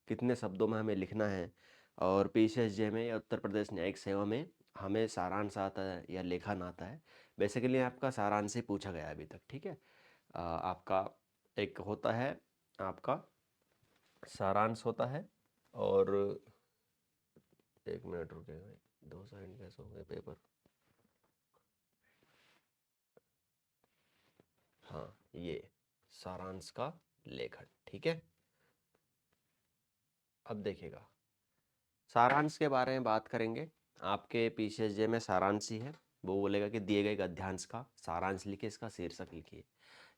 कितने शब्दों में हमें लिखना है, और पीसीएसजे में या उत्तर प्रदेश न्यायिक सेवा में हमें सारांश आता है या लेखन आता है। बेसिकली आपका सारांश ही पूछा गया है अभी तक, ठीक है। आपका एक होता है, आपका सारांश होता है, और 1 मिनट रुके भाई, 2 सेकंड कैसे हो गए पेपर। हाँ, ये सारांश का लेखन, ठीक है। अब देखिएगा, सारांश के बारे में बात करेंगे। आपके पीसीएसजे में सारांश ही है, वो बोलेगा कि दिए गए गद्यांश का सारांश लिखिए, इसका शीर्षक लिखिए।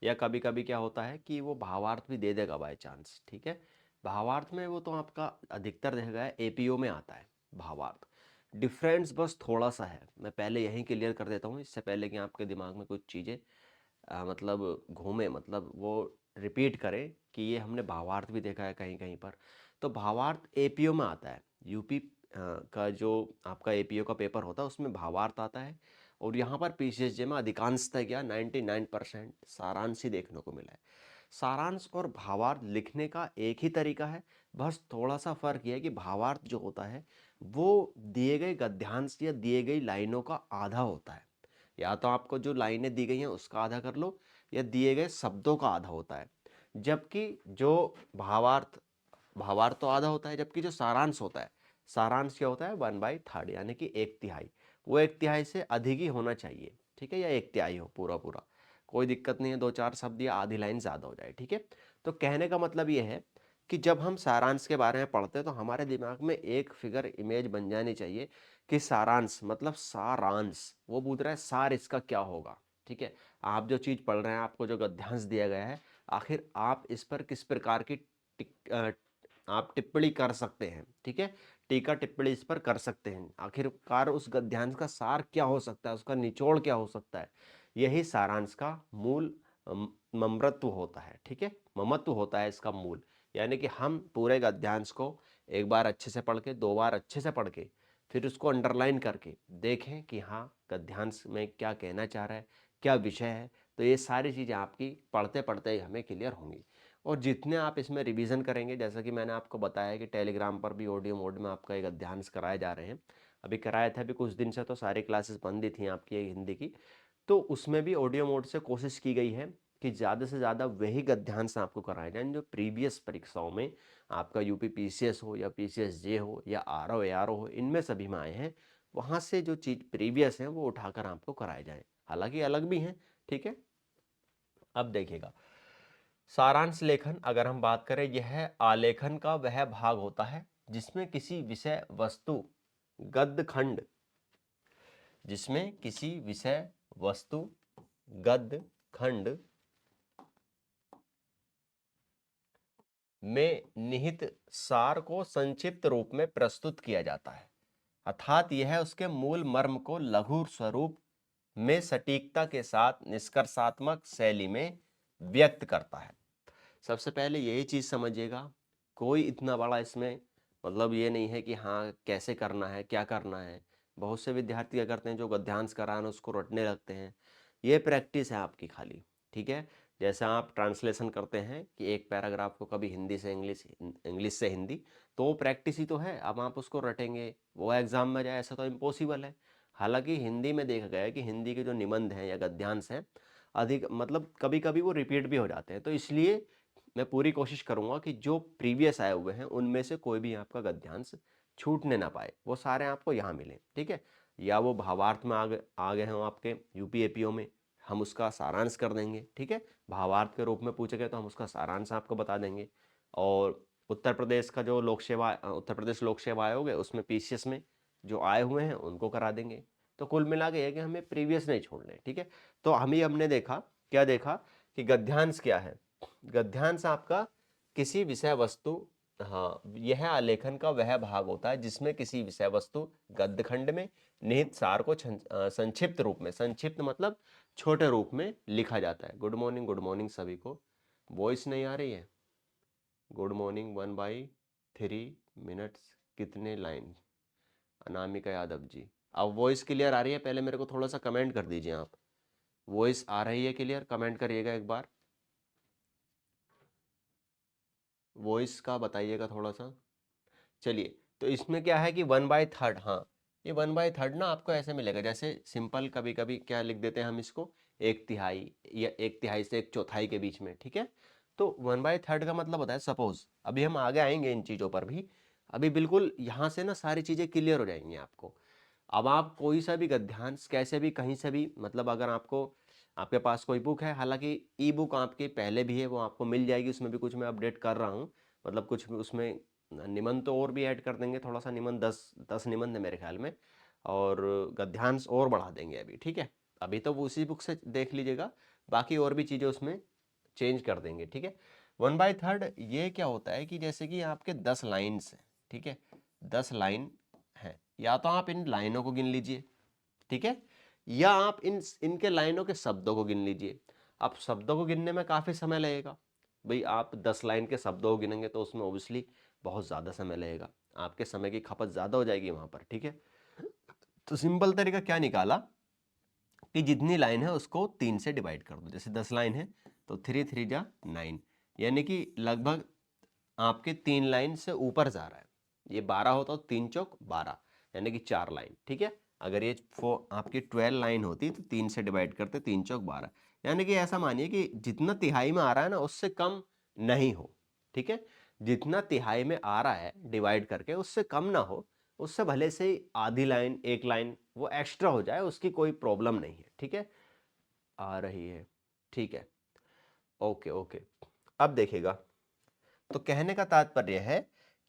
या कभी कभी क्या होता है कि वो भावार्थ भी दे देगा बाय चांस, ठीक है। भावार्थ में वो तो आपका अधिकतर देखा है एपीओ में आता है भावार्थ। डिफरेंस बस थोड़ा सा है, मैं पहले यहीं क्लियर कर देता हूँ, इससे पहले कि आपके दिमाग में कुछ चीज़ें मतलब घूमे, मतलब वो रिपीट करें कि ये हमने भावार्थ भी देखा है कहीं कहीं पर। तो भावार्थ एपीओ में आता है, यूपी का जो आपका एपीओ का पेपर होता है उसमें भावार्थ आता है। और यहाँ पर पीसीएसजे में अधिकांशतः क्या 99% सारांश ही देखने को मिला है। सारांश और भावार्थ लिखने का एक ही तरीका है, बस थोड़ा सा फर्क यह है कि भावार्थ जो होता है वो दिए गए गद्यांश या दिए गई लाइनों का आधा होता है। या तो आपको जो लाइनें दी गई हैं उसका आधा कर लो, या दिए गए शब्दों का आधा होता है। जबकि जो भावार्थ भावार्थ तो आधा होता है, जबकि जो सारांश होता है, सारांश क्या होता है 1/3 यानी कि 1/3। वो 1/3 से अधिक ही होना चाहिए, ठीक है, या 1/3 हो पूरा पूरा, कोई दिक्कत नहीं है, 2-4 शब्द या आधी लाइन ज़्यादा हो जाए, ठीक है। तो कहने का मतलब ये है कि जब हम सारांश के बारे में पढ़ते हैं तो हमारे दिमाग में एक फिगर इमेज बन जानी चाहिए कि सारांश मतलब सारांश, वो पूछ रहा है सार इसका क्या होगा, ठीक है। आप जो चीज़ पढ़ रहे हैं, आपको जो गद्यांश दिया गया है, आखिर आप इस पर किस प्रकार की आप टिप्पणी कर सकते हैं, ठीक है, टीका टिप्पणी इस पर कर सकते हैं। आखिरकार उस गद्यांश का सार क्या हो सकता है, उसका निचोड़ क्या हो सकता है, यही सारांश का मूल ममृत्व होता है, ठीक है, ममत्व होता है इसका मूल। यानी कि हम पूरे गद्यांश को एक बार अच्छे से पढ़ के, 2 बार अच्छे से पढ़ के, फिर उसको अंडरलाइन करके देखें कि हाँ गद्यांश में क्या कहना चाह रहा है, क्या विषय है। तो ये सारी चीज़ें आपकी पढ़ते पढ़ते ही हमें क्लियर होंगी। और जितने आप इसमें रिवीजन करेंगे, जैसा कि मैंने आपको बताया कि टेलीग्राम पर भी ऑडियो मोड में आपका एक अध्याय कराए जा रहे हैं। अभी कराया था, अभी कुछ दिन से तो सारी क्लासेस बंद ही थी आपकी हिंदी की, तो उसमें भी ऑडियो मोड से कोशिश की गई है कि ज़्यादा से ज़्यादा वही गद्यांश आपको कराए जाएं जो प्रीवियस परीक्षाओं में आपका यूपी पीसीएस हो या पीसीएसजे हो या आरओ एआरओ हो, इनमें सभी में आए हैं। वहाँ से जो चीज़ प्रीवियस है वो उठाकर आपको कराए जाएं, हालांकि अलग भी हैं, ठीक है। अब देखिएगा, सारांश लेखन अगर हम बात करें, यह आलेखन का वह भाग होता है जिसमें किसी विषय वस्तु गद्य खंड, जिसमें किसी विषय वस्तु गद्य खंड में निहित सार को संक्षिप्त रूप में प्रस्तुत किया जाता है, अर्थात यह उसके मूल मर्म को लघु स्वरूप में सटीकता के साथ निष्कर्षात्मक शैली में व्यक्त करता है। सबसे पहले यही चीज़ समझिएगा, कोई इतना बड़ा इसमें मतलब ये नहीं है कि हाँ कैसे करना है, क्या करना है। बहुत से विद्यार्थी क्या करते हैं, जो गद्यांश कराना उसको रटने लगते हैं। ये प्रैक्टिस है आपकी खाली, ठीक है। जैसे आप ट्रांसलेशन करते हैं कि एक पैराग्राफ को कभी हिंदी से इंग्लिश, इंग्लिश से हिंदी, तो वो प्रैक्टिस ही तो है। अब आप उसको रटेंगे, वो एग्जाम में जाए, ऐसा तो इम्पॉसिबल है। हालांकि हिंदी में देखा गया है कि हिंदी के जो निबंध हैं या गद्यांश हैं, अधिक मतलब कभी कभी वो रिपीट भी हो जाते हैं। तो इसलिए मैं पूरी कोशिश करूंगा कि जो प्रीवियस आए हुए हैं उनमें से कोई भी आपका गद्यांश छूटने ना पाए, वो सारे आपको यहाँ मिले, ठीक है। या वो भावार्थ में आ गए हों आपके यूपी एपीओ में, हम उसका सारांश कर देंगे, ठीक है। भावार्थ के रूप में पूछे गए तो हम उसका सारांश आपको बता देंगे। और उत्तर प्रदेश का जो लोक सेवा, उत्तर प्रदेश लोक सेवा आयोग है, उसमें पीसीएस में जो आए हुए हैं उनको करा देंगे। तो कुल मिला के है कि हमें प्रीवियस नहीं छोड़ने, ठीक है। तो हमने देखा, क्या देखा कि गद्यांश क्या है। गद्यांश आपका किसी विषय वस्तु, हाँ, यह आलेखन का वह भाग होता है जिसमें किसी विषय वस्तु गद्य खंड में निहित सार को संक्षिप्त रूप में, संक्षिप्त मतलब छोटे रूप में लिखा जाता है। गुड मॉर्निंग सभी को। वॉइस नहीं आ रही है? गुड मॉर्निंग 1/3 मिनट्स कितने लाइन, अनामिका यादव जी। अब वॉइस क्लियर आ रही है? पहले मेरे को थोड़ा सा कमेंट कर दीजिए आप, वॉइस आ रही है क्लियर? कमेंट करिएगा एक बार। वॉइस का बताइएगा थोड़ा सा। चलिए, तो इसमें क्या है कि 1/3, हाँ, ये 1/3 ना आपको ऐसे मिलेगा, जैसे सिंपल कभी कभी क्या लिख देते हैं हम इसको, 1/3 या 1/3 से 1/4 के बीच में, ठीक है। तो 1/3 का मतलब होता है, सपोज अभी हम आगे आएंगे इन चीज़ों पर भी, अभी बिल्कुल यहाँ से ना सारी चीज़ें क्लियर हो जाएंगी आपको। अब आप कोई सा भी गद्यांश कैसे भी कहीं से भी, मतलब अगर आपको, आपके पास कोई बुक है, हालांकि ई बुक आपके पहले भी है, वो आपको मिल जाएगी, उसमें भी कुछ मैं अपडेट कर रहा हूँ, मतलब कुछ उसमें निबंध तो और भी ऐड कर देंगे, थोड़ा सा निबंध 10 निबंध है मेरे ख्याल में, और गद्यांश और बढ़ा देंगे अभी, ठीक है। अभी तो वो उसी बुक से देख लीजिएगा, बाकी और भी चीज़ें उसमें चेंज कर देंगे, ठीक है। 1/3 ये क्या होता है कि जैसे कि आपके 10 लाइन्स हैं, ठीक है, 10 लाइन है, या तो आप इन लाइनों को गिन लीजिए, ठीक है, या आप इनके लाइनों के शब्दों को गिन लीजिए। अब शब्दों को गिनने में काफ़ी समय लगेगा भाई, आप 10 लाइन के शब्दों को गिनेंगे तो उसमें ओबियसली बहुत ज़्यादा समय लगेगा, आपके समय की खपत ज़्यादा हो जाएगी वहाँ पर, ठीक है। तो सिंपल तरीका क्या निकाला कि जितनी लाइन है उसको 3 से डिवाइड कर दो, जैसे 10 लाइन है तो 3 3 जा 9, यानी कि लगभग आपके 3 लाइन से ऊपर जा रहा है। ये 12 होता तो 3 चौक 12, यानी कि 4 लाइन, ठीक है। अगर ये आपकी 12 लाइन होती तो 3 से डिवाइड करते, 3 चौक 12, यानी कि ऐसा मानिए कि जितना तिहाई में आ रहा है ना उससे कम नहीं हो, ठीक है। जितना तिहाई में आ रहा है डिवाइड करके उससे कम ना हो, उससे भले से आधी लाइन 1 लाइन वो एक्स्ट्रा हो जाए, उसकी कोई प्रॉब्लम नहीं है, ठीक है। आ रही है, ठीक है, ओके ओके। अब देखिएगा, तो कहने का तात्पर्य है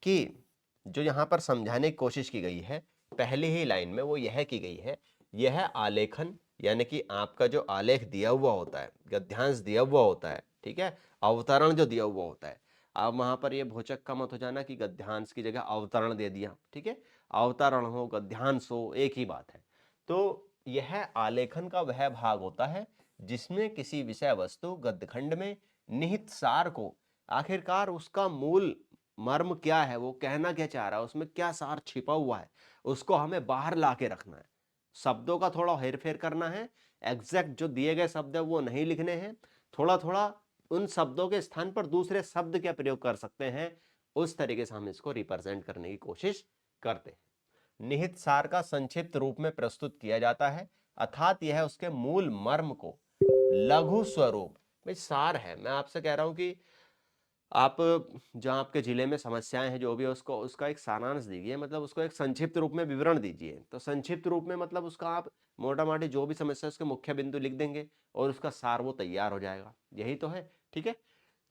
कि जो यहाँ पर समझाने की कोशिश की गई है पहली ही लाइन में, वो यह की गई है, यह आलेखन, यानी कि आपका जो आलेख दिया हुआ होता है, गद्यांश दिया हुआ होता है, ठीक है, अवतरण जो दिया हुआ होता है, अब वहां पर ये भोचक का मत हो जाना कि गद्यांश की जगह अवतरण दे दिया, ठीक है, अवतरण हो गद्यांश हो एक ही बात है। तो यह आलेखन का वह भाग होता है जिसमें किसी विषय वस्तु गद्यखंड में निहित सार को, आखिरकार उसका मूल मर्म क्या है, वो कहना क्या चाह रहा है, उसमें क्या सार छिपा हुआ है, उसको हमें बाहर ला के रखना है। शब्दों का थोड़ा हेरफेर करना है, एग्जैक्ट जो दिए गए शब्द है वो नहीं लिखने हैं, थोड़ा थोड़ा उन शब्दों के स्थान पर दूसरे शब्द क्या प्रयोग कर सकते हैं, उस तरीके से हम इसको रिप्रेजेंट करने की कोशिश करते हैं। निहित सार का संक्षिप्त रूप में प्रस्तुत किया जाता है, अर्थात यह उसके मूल मर्म को लघु स्वरूप में, सार है, मैं आपसे कह रहा हूं कि आप जहाँ आपके जिले में समस्याएं हैं जो भी है उसको, उसका एक सारांश दीजिए, मतलब उसको एक संक्षिप्त रूप में विवरण दीजिए। तो संक्षिप्त रूप में मतलब उसका आप मोटा मोटी जो भी समस्या है उसके मुख्य बिंदु लिख देंगे और उसका सार वो तैयार हो जाएगा, यही तो है, ठीक है।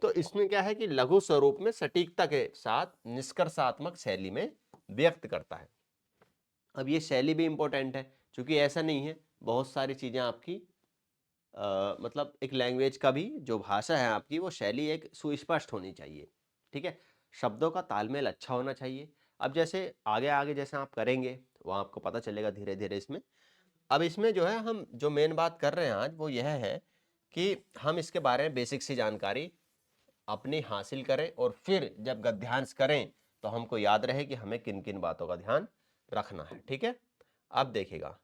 तो इसमें क्या है कि लघु स्वरूप में सटीकता के साथ निष्कर्षात्मक शैली में व्यक्त करता है। अब ये शैली भी इंपॉर्टेंट है, क्योंकि ऐसा नहीं है, बहुत सारी चीजें आपकी मतलब एक लैंग्वेज का भी जो भाषा है आपकी, वो शैली एक सुस्पष्ट होनी चाहिए, ठीक है, शब्दों का तालमेल अच्छा होना चाहिए। अब जैसे आगे आगे जैसे आप करेंगे वो आपको पता चलेगा धीरे धीरे इसमें। अब इसमें जो है हम जो मेन बात कर रहे हैं आज वो यह है कि हम इसके बारे में बेसिक सी जानकारी अपनी हासिल करें, और फिर जब गद्यांश करें तो हमको याद रहे कि हमें किन किन बातों का ध्यान रखना है, ठीक है। अब देखिएगा,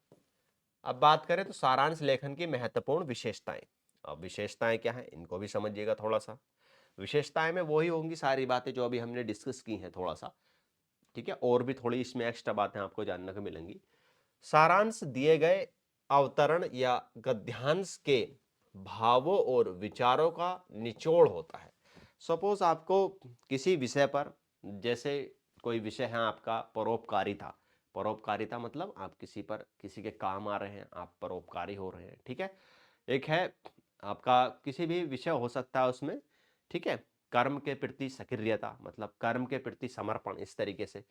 अब बात करें तो सारांश लेखन की महत्वपूर्ण विशेषताएं। अब विशेषताएं क्या है इनको भी समझिएगा थोड़ा सा। विशेषताएं में वही होंगी सारी बातें जो अभी हमने डिस्कस की हैं थोड़ा सा, ठीक है, और भी थोड़ी इसमें एक्स्ट्रा बातें आपको जानने को मिलेंगी। सारांश दिए गए अवतरण या गद्यांश के भावों और विचारों का निचोड़ होता है। सपोज आपको किसी विषय पर, जैसे कोई विषय है आपका परोपकारिता, परोपकारिता मतलब आप किसी पर किसी के काम आ रहे हैं, आप परोपकारी हो रहे हैं, ठीक है। एक है आपका किसी भी विषय हो सकता है उसमें, ठीक है, कर्म के प्रति सक्रियता, मतलब कर्म के प्रति समर्पण, इस तरीके से।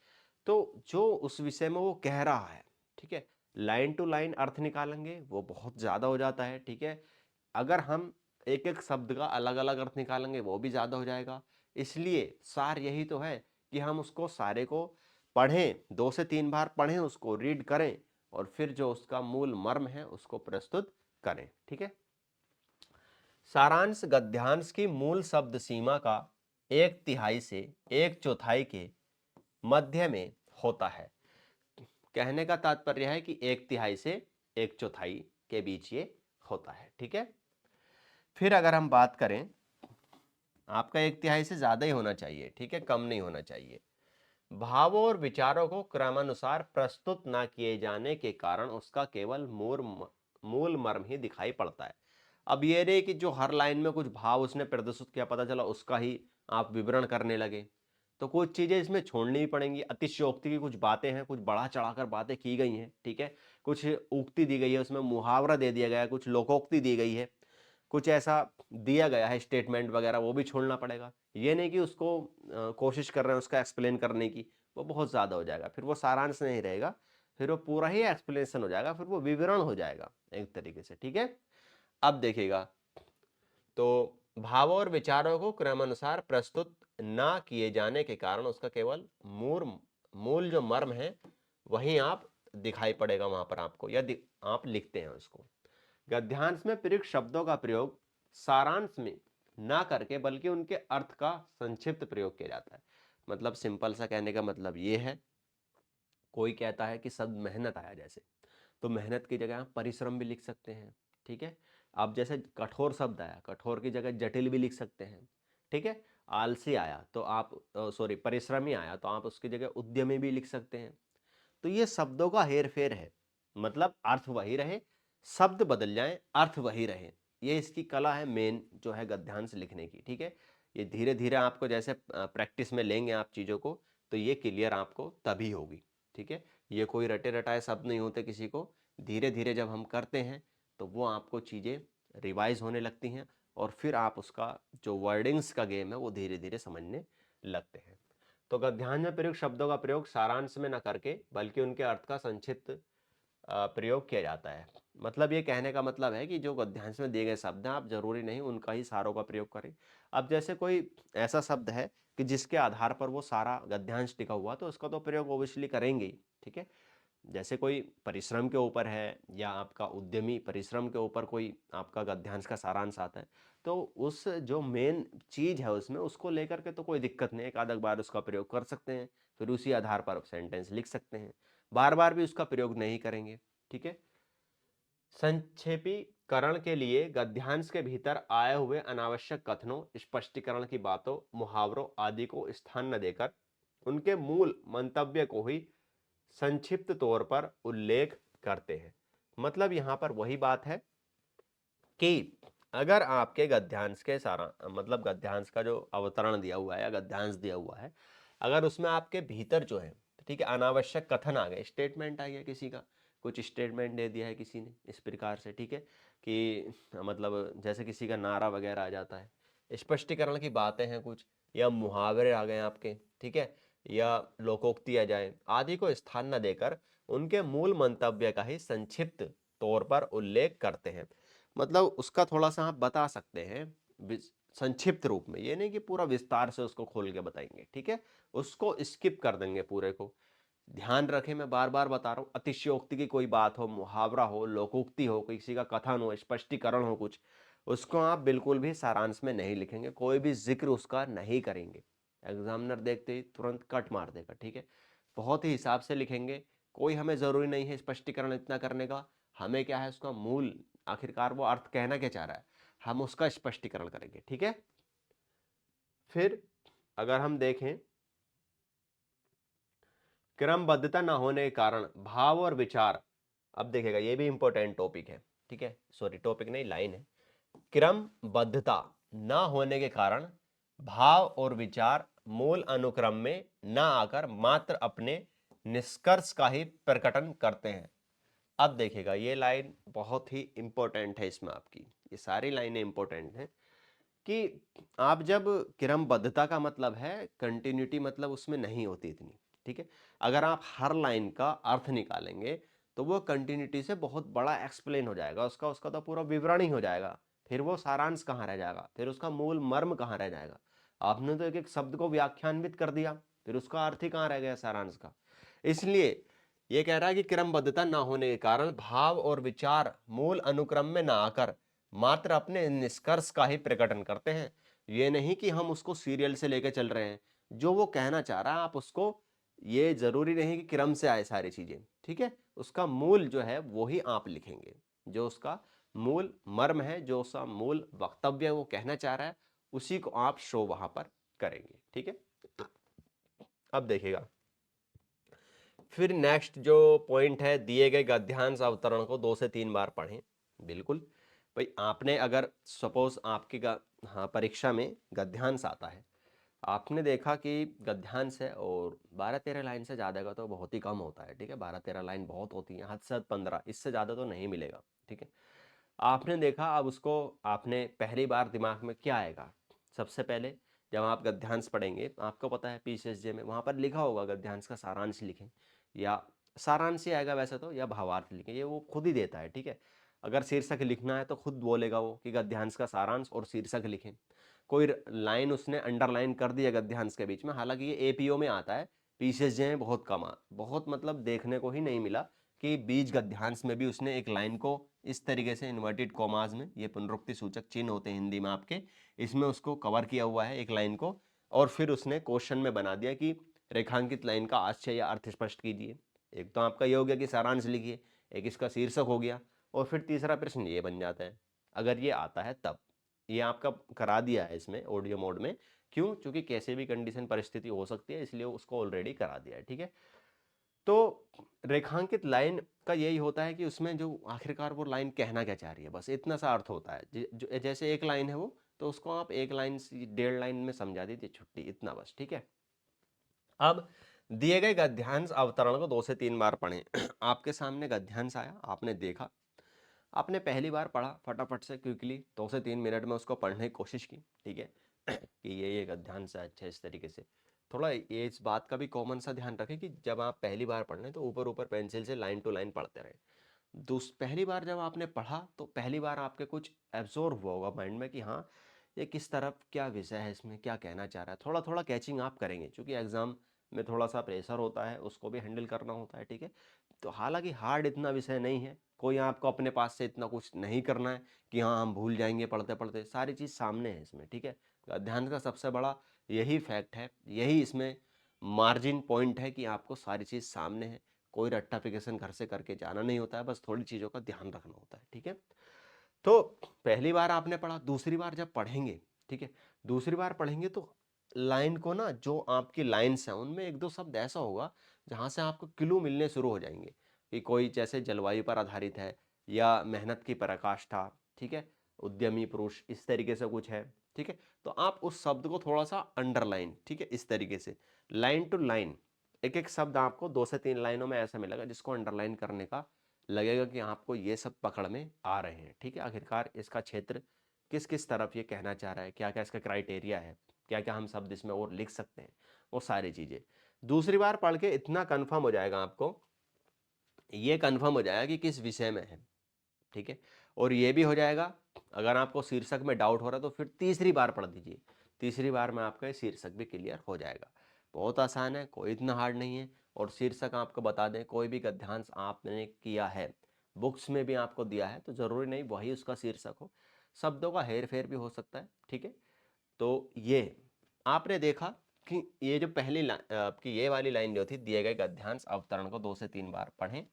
तो जो उस विषय में वो कह रहा है, ठीक है, लाइन टू लाइन अर्थ निकालेंगे वो बहुत ज्यादा हो जाता है, ठीक है। अगर हम एक एक शब्द का अलग अलग अर्थ निकालेंगे वो भी ज्यादा हो जाएगा। इसलिए सार यही तो है कि हम उसको सारे को पढ़ें, 2 से 3 बार पढ़ें, उसको रीड करें, और फिर जो उसका मूल मर्म है उसको प्रस्तुत करें, ठीक है। सारांश गद्यांश की मूल शब्द सीमा का 1/3 से 1/4 के मध्य में होता है। कहने का तात्पर्य है कि 1/3 से 1/4 के बीच ये होता है, ठीक है। फिर अगर हम बात करें आपका 1/3 से ज्यादा ही होना चाहिए, ठीक है, कम नहीं होना चाहिए। भावों और विचारों को क्रमानुसार प्रस्तुत न किए जाने के कारण उसका केवल मूल मर्म ही दिखाई पड़ता है। अब ये नहीं कि जो हर लाइन में कुछ भाव उसने प्रदर्शित किया, पता चला उसका ही आप विवरण करने लगे, तो कुछ चीजें इसमें छोड़नी भी पड़ेंगी। अतिशयोक्ति की कुछ बातें हैं, कुछ बढ़ा चढ़ाकर बातें की गई हैं, ठीक है, कुछ उक्ति दी गई है, उसमें मुहावरा दे दिया गया है, कुछ लोकोक्ति दी गई है, कुछ ऐसा दिया गया है स्टेटमेंट वगैरह, वो भी छोड़ना पड़ेगा। ये नहीं कि उसको कोशिश कर रहे हैं उसका एक्सप्लेन करने की, वो बहुत ज़्यादा हो जाएगा, फिर वो सारांश नहीं रहेगा, फिर वो पूरा ही एक्सप्लेनेशन हो जाएगा, फिर वो विवरण हो जाएगा एक तरीके से, ठीक है। अब देखिएगा, तो भावों और विचारों को क्रमानुसार प्रस्तुत ना किए जाने के कारण उसका केवल मूल जो मर्म है वही आप दिखाई पड़ेगा वहां पर आपको, या आप लिखते हैं उसको। गद्यांश में प्रयुक्त शब्दों का प्रयोग सारांश में ना करके बल्कि उनके अर्थ का संक्षिप्त प्रयोग किया जाता है। मतलब सिंपल सा कहने का मतलब ये है, कोई कहता है कि शब्द मेहनत आया जैसे, तो मेहनत की जगह आप परिश्रम भी लिख सकते हैं, ठीक है। अब जैसे कठोर शब्द आया, कठोर की जगह जटिल भी लिख सकते हैं, ठीक है। आलसी आया तो आप सॉरी परिश्रमी आया तो आप उसकी जगह उद्यमी भी लिख सकते हैं। तो ये शब्दों का हेर फेर है, मतलब अर्थ वही रहे, शब्द बदल जाएं, अर्थ वही रहे, ये इसकी कला है मेन जो है गद्यांश लिखने की, ठीक है। ये धीरे धीरे आपको जैसे प्रैक्टिस में लेंगे आप चीज़ों को, तो ये क्लियर आपको तभी होगी, ठीक है। ये कोई रटे रटाए शब्द नहीं होते किसी को, धीरे धीरे जब हम करते हैं तो वो आपको चीज़ें रिवाइज होने लगती हैं, और फिर आप उसका जो वर्डिंग्स का गेम है वो धीरे धीरे समझने लगते हैं। तो गद्यांश में प्रयुक्त शब्दों का प्रयोग सारांश में न करके बल्कि उनके अर्थ का संक्षिप्त प्रयोग किया जाता है। मतलब ये कहने का मतलब है कि जो गद्यांश में दिए गए शब्द हैं आप जरूरी नहीं उनका ही सारों का प्रयोग करें। अब जैसे कोई ऐसा शब्द है कि जिसके आधार पर वो सारा गद्यांश टिका हुआ, तो उसका तो प्रयोग ओबियसली करेंगे ही, ठीक है। जैसे कोई परिश्रम के ऊपर है या आपका उद्यमी परिश्रम के ऊपर कोई आपका गद्यांश का सारांश आता है, तो उस जो मेन चीज है उसमें उसको लेकर के तो कोई दिक्कत नहीं है, एक आध बार उसका प्रयोग कर सकते हैं, फिर उसी आधार पर सेंटेंस लिख सकते हैं, बार बार भी उसका प्रयोग नहीं करेंगे, ठीक है। संक्षेपीकरण के लिए गद्यांश के भीतर आए हुए अनावश्यक कथनों, स्पष्टीकरण की बातों, मुहावरों आदि को स्थान न देकर उनके मूल मंतव्य को ही संक्षिप्त तौर पर उल्लेख करते हैं। मतलब यहां पर वही बात है कि अगर आपके गद्यांश के सारा मतलब गद्यांश का जो अवतरण दिया हुआ है या गद्यांश दिया हुआ है, अगर उसमें आपके भीतर जो है, ठीक है, अनावश्यक कथन आ गए, स्टेटमेंट आ गया किसी का, कुछ स्टेटमेंट दे दिया है किसी ने इस प्रकार से, ठीक है, कि मतलब जैसे किसी का नारा वगैरह आ जाता है, स्पष्टीकरण की बातें हैं कुछ, या मुहावरे आ गए आपके, ठीक है, या लोकोक्ति आ जाए आदि को स्थान न देकर उनके मूल मंतव्य का ही संक्षिप्त तौर पर उल्लेख करते हैं। मतलब उसका थोड़ा सा आप बता सकते हैं संक्षिप्त रूप में, ये नहीं कि पूरा विस्तार से उसको खोल के बताएंगे, ठीक है, उसको स्किप कर देंगे पूरे को। ध्यान रखें, मैं बार बार बता रहा हूं, अतिशयोक्ति की कोई बात हो, मुहावरा हो, लोकोक्ति हो, किसी का कथन हो, स्पष्टीकरण हो कुछ, उसको आप बिल्कुल भी सारांश में नहीं लिखेंगे, कोई भी जिक्र उसका नहीं करेंगे। एग्जामिनर देखते ही तुरंत कट मार देगा, ठीक है। बहुत ही हिसाब से लिखेंगे, कोई हमें जरूरी नहीं है स्पष्टीकरण इतना करने का, हमें क्या है उसका मूल आखिरकार वो अर्थ कहना क्या चाह रहा है, हम उसका स्पष्टीकरण करेंगे, ठीक है। फिर अगर हम देखें, क्रमबद्धता न होने के कारण भाव और विचार, अब देखेगा ये भी इंपॉर्टेंट टॉपिक है, ठीक है, सॉरी टॉपिक नहीं लाइन है, क्रमबद्धता न होने के कारण भाव और विचार मूल अनुक्रम में न आकर मात्र अपने निष्कर्ष का ही प्रकटन करते हैं। अब देखिएगा ये लाइन बहुत ही इंपॉर्टेंट है, इसमें आपकी ये सारी लाइनें इंपॉर्टेंट हैं कि आप जब क्रमबद्धता का मतलब है कंटिन्यूटी, मतलब उसमें नहीं होती इतनी, ठीक है। अगर आप हर लाइन का अर्थ निकालेंगे तो वो कंटिन्यूटी से बहुत बड़ा एक्सप्लेन हो जाएगा, उसका उसका तो पूरा विवरण ही हो जाएगा, फिर वो सारांश कहाँ रह जाएगा, फिर उसका मूल मर्म कहाँ रह जाएगा। आपने तो एक एक शब्द को व्याख्यान्वित कर दिया, फिर उसका अर्थ ही कहाँ रह गया सारांश का। इसलिए ये कह रहा है कि क्रमबद्धता न होने के कारण भाव और विचार मूल अनुक्रम में न आकर मात्र अपने निष्कर्ष का ही प्रकटन करते हैं। ये नहीं कि हम उसको सीरियल से लेकर चल रहे हैं, जो वो कहना चाह रहा है आप उसको, ये जरूरी नहीं कि क्रम से आए सारी चीजें, ठीक है, उसका मूल जो है वो ही आप लिखेंगे, जो उसका मूल मर्म है, जो उसका मूल वक्तव्य वो कहना चाह रहा है उसी को आप शो वहां पर करेंगे। ठीक है, अब देखिएगा फिर नेक्स्ट जो पॉइंट है, दिए गए गद्यांश अवतरण को 2 से 3 बार पढ़ें। बिल्कुल भाई, आपने अगर सपोज आपकी हाँ परीक्षा में गद्यांश आता है, आपने देखा कि गद्यांश है और 12-13 लाइन से ज़्यादा का तो बहुत ही कम होता है। ठीक है, 12-13 लाइन बहुत होती है, हद से हद 15, इससे ज़्यादा तो नहीं मिलेगा। ठीक है, आपने देखा, अब उसको आपने पहली बार दिमाग में क्या आएगा, सबसे पहले जब आप गद्यांश पढ़ेंगे, आपको पता है पीसीएसजे में वहाँ पर लिखा होगा गद्यांश का सारांश लिखें, या सारांश ही आएगा वैसे तो, या भावार्थ लिखें, ये वो खुद ही देता है। ठीक है, अगर शीर्षक लिखना है तो खुद बोलेगा वो कि गद्यांश का सारांश और शीर्षक लिखें। कोई लाइन उसने अंडरलाइन कर दिया गद्यांश के बीच में, हालांकि ये एपीओ में आता है, पीसीएसजे में बहुत कम बहुत मतलब देखने को ही नहीं मिला कि बीज गद्यांश में भी उसने एक लाइन को इस तरीके से इन्वर्टेड कॉमास में, ये पुनरुक्ति सूचक चिन्ह होते हैं हिंदी में आपके, इसमें उसको कवर किया हुआ है एक लाइन को, और फिर उसने क्वेश्चन में बना दिया कि रेखांकित लाइन का आशय या अर्थ स्पष्ट कीजिए। एक तो आपका ये हो गया कि सारांश लिखिए, एक इसका शीर्षक हो गया, और फिर तीसरा प्रश्न ये बन जाता है, अगर ये आता है तब। ये आपका करा दिया है इसमें ऑडियो मोड में, क्यों? क्योंकि कैसे भी कंडीशन परिस्थिति हो सकती है, इसलिए उसको ऑलरेडी करा दिया है। ठीक है, तो रेखांकित लाइन का यही होता है कि उसमें जो आखिरकार वो लाइन कहना क्या चाह रही है, बस इतना सा अर्थ होता है। जो जैसे एक लाइन है वो, तो उसको आप एक लाइन 1.5 लाइन में समझा दीजिए, छुट्टी, इतना बस। ठीक है, अब दिए गए गद्यांश अवतरण को 2 से 3 बार पढ़ें। आपके सामने गद्यांश आया, आपने देखा, आपने पहली बार पढ़ा फटाफट से क्विकली 2 से 3 मिनट में उसको पढ़ने की कोशिश की। ठीक है, कि ये गद्यांश है, अच्छा, इस तरीके से थोड़ा ये इस बात का भी कॉमन सा ध्यान रखें कि जब आप पहली बार पढ़ रहे हैं तो ऊपर ऊपर पेंसिल से लाइन टू लाइन पढ़ते रहें। पहली बार जब आपने पढ़ा तो पहली बार आपके कुछ एब्जॉर्व हुआ होगा माइंड में कि हाँ ये किस तरफ क्या विषय है, इसमें क्या कहना चाह रहा है, थोड़ा थोड़ा कैचिंग आप करेंगे, क्योंकि एग्जाम में थोड़ा सा प्रेशर होता है, उसको भी हैंडल करना होता है। ठीक है, तो हालांकि हार्ड इतना विषय नहीं है, कोई आपको अपने पास से इतना कुछ नहीं करना है कि हाँ हम भूल जाएंगे पढ़ते पढ़ते, सारी चीज़ सामने है इसमें। ठीक है, ध्यान का सबसे बड़ा यही फैक्ट है, यही इसमें मार्जिन पॉइंट है कि आपको सारी चीज़ सामने है, कोई रट्टाफिकेशन घर से करके जाना नहीं होता है, बस थोड़ी चीज़ों का ध्यान रखना होता है। ठीक है, तो पहली बार आपने पढ़ा, दूसरी बार जब पढ़ेंगे, ठीक है, दूसरी बार पढ़ेंगे तो लाइन को ना, जो आपकी लाइन्स हैं उनमें एक दो शब्द ऐसा होगा जहाँ से आपको क्लू मिलने शुरू हो जाएंगे कि कोई जैसे जलवायु पर आधारित है, या मेहनत की पराकाष्ठा, ठीक है, उद्यमी पुरुष, इस तरीके से कुछ है। ठीक है, तो आप उस शब्द को थोड़ा सा अंडरलाइन, ठीक है, इस तरीके से लाइन टू लाइन एक एक शब्द आपको 2 से 3 लाइनों में ऐसा मिलेगा जिसको अंडरलाइन करने का लगेगा कि आपको ये सब पकड़ में आ रहे हैं। ठीक है, आखिरकार इसका क्षेत्र किस किस तरफ ये कहना चाह रहा है, क्या क्या इसका क्राइटेरिया है, क्या क्या हम शब्द इसमें और लिख सकते हैं, वो सारी चीज़ें दूसरी बार पढ़ के इतना कंफर्म हो जाएगा आपको, ये कंफर्म हो जाएगा कि किस विषय में है। ठीक है, और ये भी हो जाएगा, अगर आपको शीर्षक में डाउट हो रहा है तो फिर तीसरी बार पढ़ दीजिए, तीसरी बार में आपका ये शीर्षक भी क्लियर हो जाएगा। बहुत आसान है, कोई इतना हार्ड नहीं है। और शीर्षक आपको बता दें, कोई भी गद्यांश आपने किया है, बुक्स में भी आपको दिया है, तो ज़रूरी नहीं वही उसका शीर्षक हो, शब्दों का हेर फेर भी हो सकता है। ठीक है, तो ये आपने देखा कि ये जो पहली आपकी ये वाली लाइन जो थी, दिए गए गद्यांश अवतरण को 2 से 3 बार पढ़ें,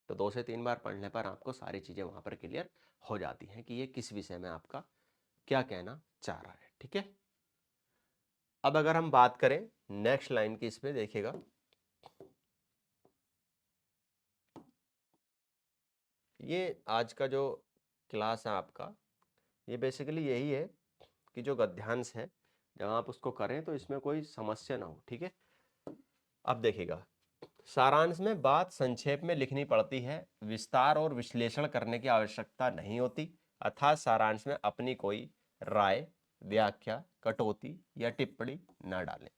तो 2 से 3 बार पढ़ने पर आपको सारी चीज़ें वहाँ पर क्लियर हो जाती हैं कि ये किस विषय में आपका क्या कहना चाह रहा है। ठीक है, अब अगर हम बात करें नेक्स्ट लाइन की, इसमें देखिएगा, ये आज का जो क्लास है आपका, ये बेसिकली यही है कि जो गद्यांश है जब आप उसको करें तो इसमें कोई समस्या ना हो। ठीक है, अब देखिएगा, सारांश में बात संक्षेप में लिखनी पड़ती है, विस्तार और विश्लेषण करने की आवश्यकता नहीं होती, अर्थात सारांश में अपनी कोई राय, व्याख्या, कटौती या टिप्पणी न डालें।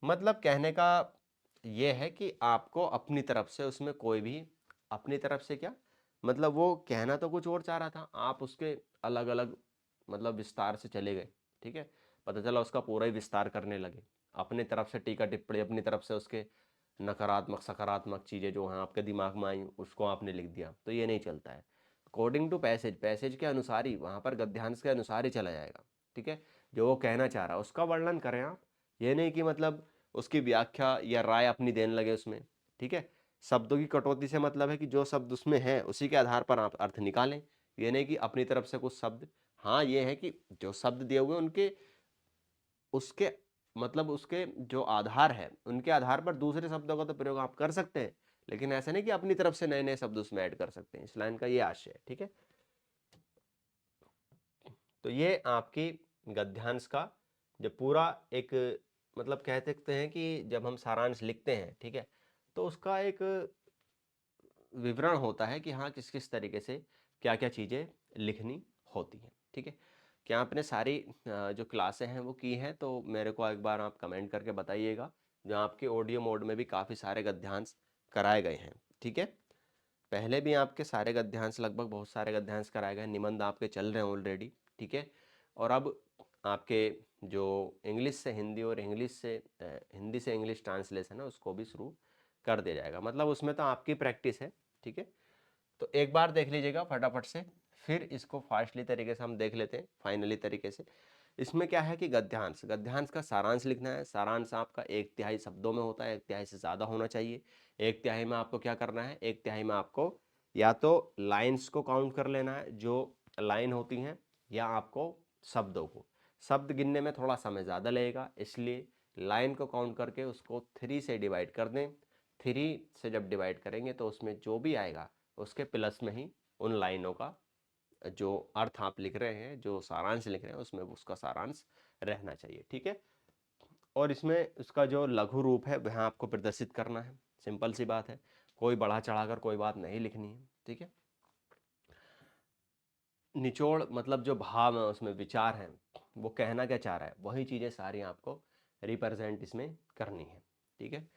मतलब कहने का यह है कि आपको अपनी तरफ से उसमें कोई भी, अपनी तरफ से क्या मतलब, वो कहना तो कुछ और चाह रहा था, आप उसके अलग अलग मतलब विस्तार से चले गए। ठीक है, पता चला उसका पूरा ही विस्तार करने लगे, अपनी तरफ से टीका टिप्पणी, अपनी तरफ से उसके नकारात्मक सकारात्मक चीज़ें जो हैं आपके दिमाग में आई उसको आपने लिख दिया, तो ये नहीं चलता है। अकॉर्डिंग टू पैसेज, पैसेज के अनुसार ही वहाँ पर गद्यांश के अनुसार ही चला जाएगा। ठीक है, जो वो कहना चाह रहा है उसका वर्णन करें आप, ये नहीं कि मतलब उसकी व्याख्या या राय अपनी देने लगे उसमें। ठीक है, शब्दों की कटौती से मतलब है कि जो शब्द उसमें है उसी के आधार पर आप अर्थ निकालें, ये नहीं कि अपनी तरफ से कुछ शब्द हाँ ये है कि जो शब्द दिए हुए उनके उसके मतलब उसके जो आधार है उनके आधार पर दूसरे शब्दों का तो प्रयोग आप कर सकते हैं, लेकिन ऐसा नहीं कि अपनी तरफ से नए नए शब्द उसमें ऐड कर सकते हैं। इस लाइन का ये आशय है, ठीक है। तो ये आपकी गद्यांश का जो पूरा एक मतलब कह सकते हैं कि जब हम सारांश लिखते हैं, ठीक है, तो उसका एक विवरण होता है कि हाँ किस किस तरीके से क्या क्या चीज़ें लिखनी होती हैं, ठीक है। क्या आपने सारी जो क्लासें हैं वो की हैं, तो मेरे को एक बार आप कमेंट करके बताइएगा। जो आपके ऑडियो मोड में भी काफ़ी सारे गद्यांश कराए गए हैं, ठीक है। पहले भी आपके सारे गद्यांश लगभग बहुत सारे गद्यांश कराए गए, निबंध आपके चल रहे हैं ऑलरेडी, ठीक है। और अब आपके जो इंग्लिश से हिंदी और इंग्लिश से हिंदी से इंग्लिश ट्रांसलेशन है उसको भी शुरू कर दिया जाएगा। मतलब उसमें तो आपकी प्रैक्टिस है, ठीक है। तो एक बार देख लीजिएगा फटाफट से, फिर इसको फास्टली तरीके से हम देख लेते हैं फाइनली तरीके से। इसमें क्या है कि गद्यांश, गद्यांश का सारांश लिखना है। सारांश आपका 1/3 शब्दों में होता है, 1/3 से ज़्यादा होना चाहिए। 1/3 में आपको क्या करना है, 1/3 में आपको या तो लाइन्स को काउंट कर लेना है जो लाइन होती हैं, या आपको शब्दों को। शब्द गिनने में थोड़ा समय ज़्यादा लगेगा, इसलिए लाइन को काउंट करके उसको 3 से डिवाइड कर दें। 3 से जब डिवाइड करेंगे तो उसमें जो भी आएगा उसके प्लस में ही उन लाइनों का जो अर्थ आप लिख रहे हैं, जो सारांश लिख रहे हैं, उसमें उसका सारांश रहना चाहिए, ठीक है। और इसमें उसका जो लघु रूप है वह आपको प्रदर्शित करना है। सिंपल सी बात है, कोई बढ़ा चढ़ाकर कोई बात नहीं लिखनी है, ठीक है। निचोड़ मतलब जो भाव है उसमें विचार है, वो कहना क्या चाह रहा है, वही चीज़ें सारी आपको रिप्रेजेंट इसमें करनी है, ठीक है।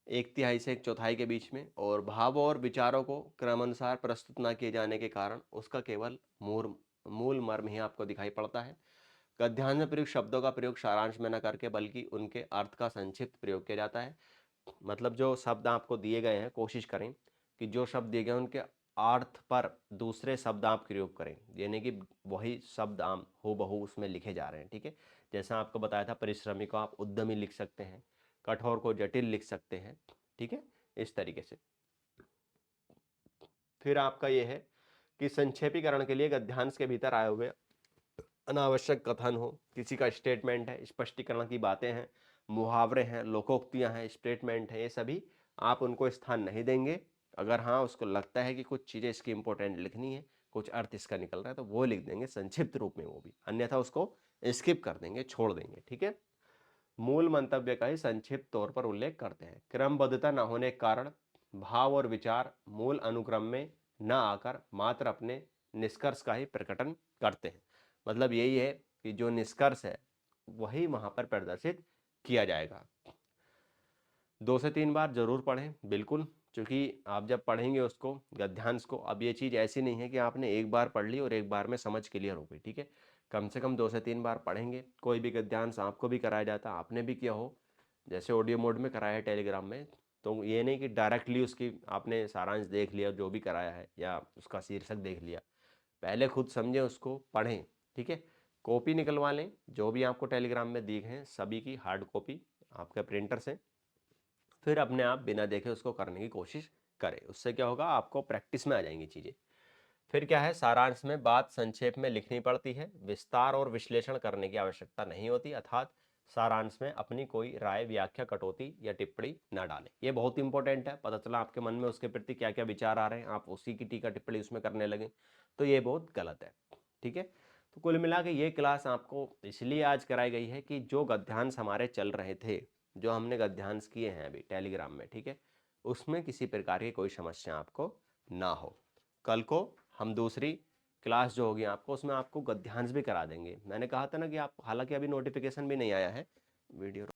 1/3 से 1/4 के बीच में, और भाव और विचारों को क्रमानुसार प्रस्तुत न किए जाने के कारण उसका केवल मूल मर्म ही आपको दिखाई पड़ता है। गद्यांश में प्रयुक्त शब्दों का प्रयोग सारांश में न करके बल्कि उनके अर्थ का संक्षिप्त प्रयोग किया जाता है। मतलब जो शब्द आपको दिए गए हैं कोशिश करें कि जो शब्द दिए गए उनके अर्थ पर दूसरे शब्द आप प्रयोग करें, यानी कि वही शब्द आप हूबहू उसमें लिखे जा रहे हैं, ठीक है। जैसा आपको बताया था, परिश्रमी को आप उद्यमी लिख सकते हैं, कठोर को जटिल लिख सकते हैं, ठीक है, इस तरीके से। फिर आपका ये है कि संक्षेपीकरण के लिए गद्यांश के भीतर आए हुए अनावश्यक कथन हो, किसी का स्टेटमेंट है, स्पष्टीकरण की बातें हैं, मुहावरे हैं, लोकोक्तियां हैं, स्टेटमेंट है, ये सभी आप उनको स्थान नहीं देंगे। अगर हाँ उसको लगता है कि कुछ चीज़ें इसकी इंपॉर्टेंट लिखनी है, कुछ अर्थ इसका निकल रहा है, तो वो लिख देंगे संक्षिप्त रूप में वो भी, अन्यथा उसको स्किप कर देंगे, छोड़ देंगे, ठीक है। मूल मंतव्य का ही संक्षिप्त तौर पर उल्लेख करते हैं। क्रमबद्धता न होने के कारण भाव और विचार मूल अनुक्रम में न आकर मात्र अपने निष्कर्ष का ही प्रकटन करते हैं। मतलब यही है कि जो निष्कर्ष है वही वहां पर प्रदर्शित किया जाएगा। 2 से 3 बार जरूर पढ़ें, बिल्कुल, क्योंकि आप जब पढ़ेंगे उसको गद्यांश को, अब ये चीज़ ऐसी नहीं है कि आपने एक बार पढ़ ली और एक बार में समझ क्लियर हो गई, ठीक है। कम से कम 2 से 3 बार पढ़ेंगे। कोई भी गद्यांश आपको भी कराया जाता, आपने भी किया हो, जैसे ऑडियो मोड में कराया है टेलीग्राम में, तो ये नहीं कि डायरेक्टली उसकी आपने सारांश देख लिया जो भी कराया है या उसका शीर्षक देख लिया। पहले खुद समझें, उसको पढ़ें, ठीक है। कॉपी निकलवा लें, जो भी आपको टेलीग्राम में दी हैं सभी की हार्ड कॉपी आपके प्रिंटर से, फिर अपने आप बिना देखे उसको करने की कोशिश करें। उससे क्या होगा, आपको प्रैक्टिस में आ जाएंगी चीज़ें। फिर क्या है, सारांश में बात संक्षेप में लिखनी पड़ती है, विस्तार और विश्लेषण करने की आवश्यकता नहीं होती, अर्थात सारांश में अपनी कोई राय, व्याख्या, कटौती या टिप्पणी न डालें। ये बहुत इंपॉर्टेंट है, पता चला आपके मन में उसके प्रति क्या क्या विचार आ रहे हैं, आप उसी की टीका टिप्पणी उसमें करने लगे, तो ये बहुत गलत है, ठीक है। तो कुल मिला के ये क्लास आपको इसलिए आज कराई गई है कि जो गद्यांश हमारे चल रहे थे, जो हमने गद्यांश किए हैं अभी टेलीग्राम में, ठीक है, उसमें किसी प्रकार की कोई समस्या आपको ना हो। कल को हम दूसरी क्लास जो होगी आपको, उसमें आपको गद्यांश भी करा देंगे। मैंने कहा था ना कि आप, हालांकि अभी नोटिफिकेशन भी नहीं आया है वीडियो